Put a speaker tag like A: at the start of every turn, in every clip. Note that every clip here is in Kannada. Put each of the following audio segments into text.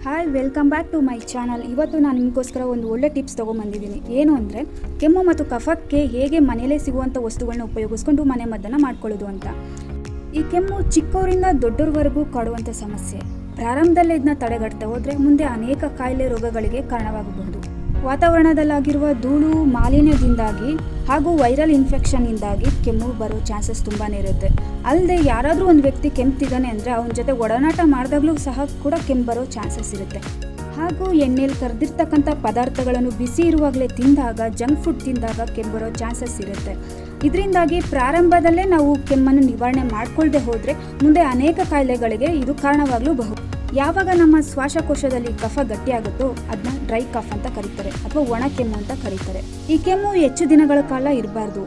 A: Hi, welcome back to my channel. ಇವತ್ತು ನಾನು ನಿಮಗೋಸ್ಕರ ಒಂದು ಒಳ್ಳೆ ಟಿಪ್ಸ್ ತೊಗೊಂಬಂದಿದ್ದೀನಿ. ಏನು ಅಂದರೆ ಕೆಮ್ಮು ಮತ್ತು ಕಫಕ್ಕೆ ಹೇಗೆ ಮನೆಯಲ್ಲೇ ಸಿಗುವಂಥ ವಸ್ತುಗಳನ್ನ ಉಪಯೋಗಿಸ್ಕೊಂಡು ಮನೆ ಮದ್ದನ್ನು ಮಾಡ್ಕೊಳ್ಳೋದು ಅಂತ. ಈ ಕೆಮ್ಮು ಚಿಕ್ಕವರಿಂದ ದೊಡ್ಡವರವರೆಗೂ ಕಾಡುವಂಥ ಸಮಸ್ಯೆ. ಪ್ರಾರಂಭದಲ್ಲೇ ಇದನ್ನ ತಡೆಗಟ್ತಾ ಹೋದರೆ ಮುಂದೆ ಅನೇಕ ಕಾಯಿಲೆ ರೋಗಗಳಿಗೆ ಕಾರಣವಾಗಬಹುದು. ವಾತಾವರಣದಲ್ಲಾಗಿರುವ ಧೂಳು ಮಾಲಿನ್ಯದಿಂದಾಗಿ ಹಾಗೂ ವೈರಲ್ ಇನ್ಫೆಕ್ಷನ್ನಿಂದಾಗಿ ಕೆಮ್ಮು ಬರೋ ಚಾನ್ಸಸ್ ತುಂಬಾ ಇರುತ್ತೆ. ಅಲ್ಲದೆ ಯಾರಾದರೂ ಒಂದು ವ್ಯಕ್ತಿ ಕೆಮ್ತಿದ್ದಾನೆ ಅಂದರೆ ಅವನ ಜೊತೆ ಒಡನಾಟ ಮಾಡಿದಾಗಲೂ ಸಹ ಕೂಡ ಕೆಮ್ಮು ಬರೋ ಚಾನ್ಸಸ್ ಇರುತ್ತೆ. ಹಾಗೂ ಎಣ್ಣೆಯಲ್ಲಿ ಕರೆದಿರ್ತಕ್ಕಂಥ ಪದಾರ್ಥಗಳನ್ನು ಬಿಸಿ ಇರುವಾಗಲೇ ತಿಂದಾಗ, ಜಂಕ್ ಫುಡ್ ತಿಂದಾಗ ಕೆಮ್ಮು ಬರೋ ಚಾನ್ಸಸ್ ಇರುತ್ತೆ. ಇದರಿಂದಾಗಿ ಪ್ರಾರಂಭದಲ್ಲೇ ನಾವು ಕೆಮ್ಮನ್ನು ನಿವಾರಣೆ ಮಾಡಿಕೊಳ್ಳದೆ ಹೋದರೆ ಮುಂದೆ ಅನೇಕ ಕಾಯಿಲೆಗಳಿಗೆ ಇದು ಕಾರಣವಾಗಲೂಬಹುದು. ಯಾವಾಗ ನಮ್ಮ ಶ್ವಾಸಕೋಶದಲ್ಲಿ ಕಫ ಗಟ್ಟಿಯಾಗುತ್ತೋ ಅದನ್ನ ಡ್ರೈ ಕಫ್ ಅಂತ ಕರೀತಾರೆ ಅಥವಾ ಒಣ ಕೆಮ್ಮು ಅಂತ ಕರೀತಾರೆ. ಈ ಕೆಮ್ಮು ಹೆಚ್ಚು ದಿನಗಳ ಕಾಲ ಇರಬಾರ್ದು.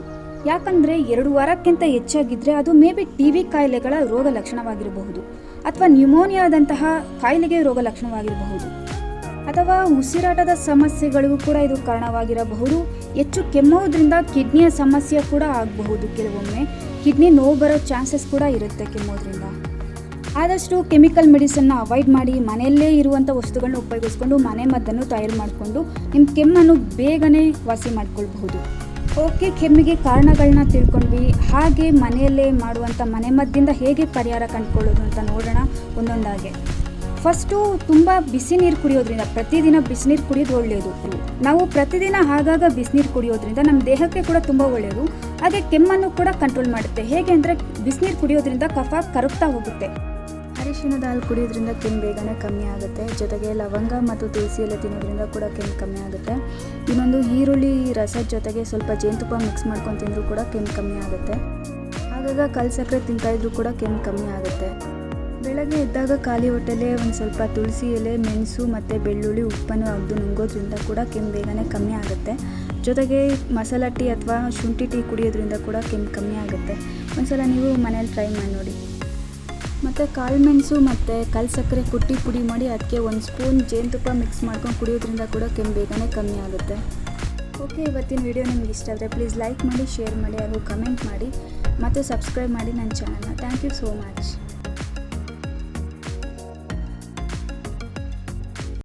A: ಯಾಕಂದರೆ 2 ವಾರಕ್ಕಿಂತ ಹೆಚ್ಚಾಗಿದ್ದರೆ ಅದು ಟಿ.ಬಿ ಕಾಯಿಲೆಗಳ ರೋಗ ಲಕ್ಷಣವಾಗಿರಬಹುದು, ಅಥವಾ ನ್ಯೂಮೋನಿಯಾದಂತಹ ಕಾಯಿಲೆಗೆ ರೋಗ ಲಕ್ಷಣವಾಗಿರಬಹುದು, ಅಥವಾ ಉಸಿರಾಟದ ಸಮಸ್ಯೆಗಳಿಗೂ ಕೂಡ ಇದು ಕಾರಣವಾಗಿರಬಹುದು. ಹೆಚ್ಚು ಕೆಮ್ಮೋದ್ರಿಂದ ಕಿಡ್ನಿಯ ಸಮಸ್ಯೆ ಕೂಡ ಆಗಬಹುದು. ಕೆಲವೊಮ್ಮೆ ಕಿಡ್ನಿ ನೋವು ಬರೋ ಚಾನ್ಸಸ್ ಕೂಡ ಇರುತ್ತೆ ಕೆಮ್ಮೋದ್ರಿಂದ. ಆದಷ್ಟು ಕೆಮಿಕಲ್ ಮೆಡಿಸನ್ನ ಅವಾಯ್ಡ್ ಮಾಡಿ ಮನೆಯಲ್ಲೇ ಇರುವಂಥ ವಸ್ತುಗಳನ್ನ ಉಪಯೋಗಿಸ್ಕೊಂಡು ಮನೆ ಮದ್ದನ್ನು ತಯಾರು ಮಾಡಿಕೊಂಡು ನಿಮ್ಮ ಕೆಮ್ಮನ್ನು ಬೇಗನೆ ವಾಸಿ ಮಾಡ್ಕೊಳ್ಬಹುದು. ಓಕೆ, ಕೆಮ್ಮಿಗೆ ಕಾರಣಗಳನ್ನ ತಿಳ್ಕೊಂಡ್ವಿ. ಹಾಗೆ ಮನೆಯಲ್ಲೇ ಮಾಡುವಂಥ ಮನೆ ಮದ್ದಿಂದ ಹೇಗೆ ಪರಿಹಾರ ಕಂಡುಕೊಳ್ಳೋದು ಅಂತ ನೋಡೋಣ ಒಂದೊಂದಾಗೆ. ಫಸ್ಟು ತುಂಬ ಬಿಸಿ ನೀರು ಕುಡಿಯೋದ್ರಿಂದ, ಪ್ರತಿದಿನ ಬಿಸಿನೀರು ಕುಡಿಯೋದು ಒಳ್ಳೆಯದು. ನಾವು ಪ್ರತಿದಿನ ಆಗಾಗ ಬಿಸಿನೀರು ಕುಡಿಯೋದ್ರಿಂದ ನಮ್ಮ ದೇಹಕ್ಕೆ ಕೂಡ ತುಂಬ ಒಳ್ಳೆಯದು. ಹಾಗೆ ಕೆಮ್ಮನ್ನು ಕೂಡ ಕಂಟ್ರೋಲ್ ಮಾಡುತ್ತೆ. ಹೇಗೆ ಅಂದರೆ ಬಿಸಿನೀರು ಕುಡಿಯೋದ್ರಿಂದ ಕಫ ಕರಗ್ತಾ ಹೋಗುತ್ತೆ. ಅರಿಶಿಣದ ಹಾಲು ಕುಡಿಯೋದ್ರಿಂದ ಕೆಮ್ಮು ಬೇಗನೆ ಕಮ್ಮಿ ಆಗುತ್ತೆ. ಜೊತೆಗೆ ಲವಂಗ ಮತ್ತು ತುಳಸಿ ಎಲೆ ತಿನ್ನೋದ್ರಿಂದ ಕೂಡ ಕೆಮ್ಮು ಕಮ್ಮಿ ಆಗುತ್ತೆ. ಇನ್ನೊಂದು ಈರುಳ್ಳಿ ರಸದ ಜೊತೆಗೆ ಸ್ವಲ್ಪ ಜೇನುತುಪ್ಪ ಮಿಕ್ಸ್ ಮಾಡ್ಕೊಂಡು ತಿಂದರೂ ಕೂಡ ಕೆಮ್ಮು ಕಮ್ಮಿ ಆಗುತ್ತೆ. ಆಗಾಗ ಕಲ್ಲು ಸಕ್ಕರೆ ತಿಂತಾಯಿದ್ರೂ ಕೂಡ ಕೆಮ್ಮು ಕಮ್ಮಿ ಆಗುತ್ತೆ. ಬೆಳಗ್ಗೆ ಎದ್ದಾಗ ಖಾಲಿ ಹೊಟ್ಟೆಲೇ ಒಂದು ಸ್ವಲ್ಪ ತುಳಸಿ ಎಲೆ, ಮೆಣಸು ಮತ್ತು ಬೆಳ್ಳುಳ್ಳಿ ಉಪ್ಪನ್ನು ಅಗ್ದು ನುಂಗೋದ್ರಿಂದ ಕೂಡ ಕೆಮ್ಮು ಬೇಗನೆ ಕಮ್ಮಿ ಆಗುತ್ತೆ. ಜೊತೆಗೆ ಮಸಾಲ ಟೀ ಅಥವಾ ಶುಂಠಿ ಟೀ ಕುಡಿಯೋದ್ರಿಂದ ಕೂಡ ಕೆಮ್ಮು ಕಮ್ಮಿ ಆಗುತ್ತೆ. ಒಂದ್ಸಲ ನೀವು ಮನೇಲಿ ಟ್ರೈ ಮಾಡಿ ನೋಡಿ. ಮತ್ತು ಕಾಳುಮೆಣಸು ಮತ್ತು ಕಲ್ಲು ಸಕ್ಕರೆ ಕುಟ್ಟಿ ಪುಡಿ ಮಾಡಿ ಅದಕ್ಕೆ 1 ಸ್ಪೂನ್ ಜೇನುತುಪ್ಪ ಮಿಕ್ಸ್ ಮಾಡ್ಕೊಂಡು ಕುಡಿಯೋದ್ರಿಂದ ಕೂಡ ಕೆಮ್ಮು ಬೇಗನೆ ಕಮ್ಮಿ ಆಗುತ್ತೆ. ಓಕೆ, ಇವತ್ತಿನ ವಿಡಿಯೋ ನಿಮ್ಗೆ ಇಷ್ಟ ಆದರೆ ಪ್ಲೀಸ್ ಲೈಕ್ ಮಾಡಿ, ಶೇರ್ ಮಾಡಿ ಹಾಗೂ ಕಮೆಂಟ್ ಮಾಡಿ ಮತ್ತು ಸಬ್ಸ್ಕ್ರೈಬ್ ಮಾಡಿ ನನ್ನ ಚಾನಲ್ನ. Thank you so much.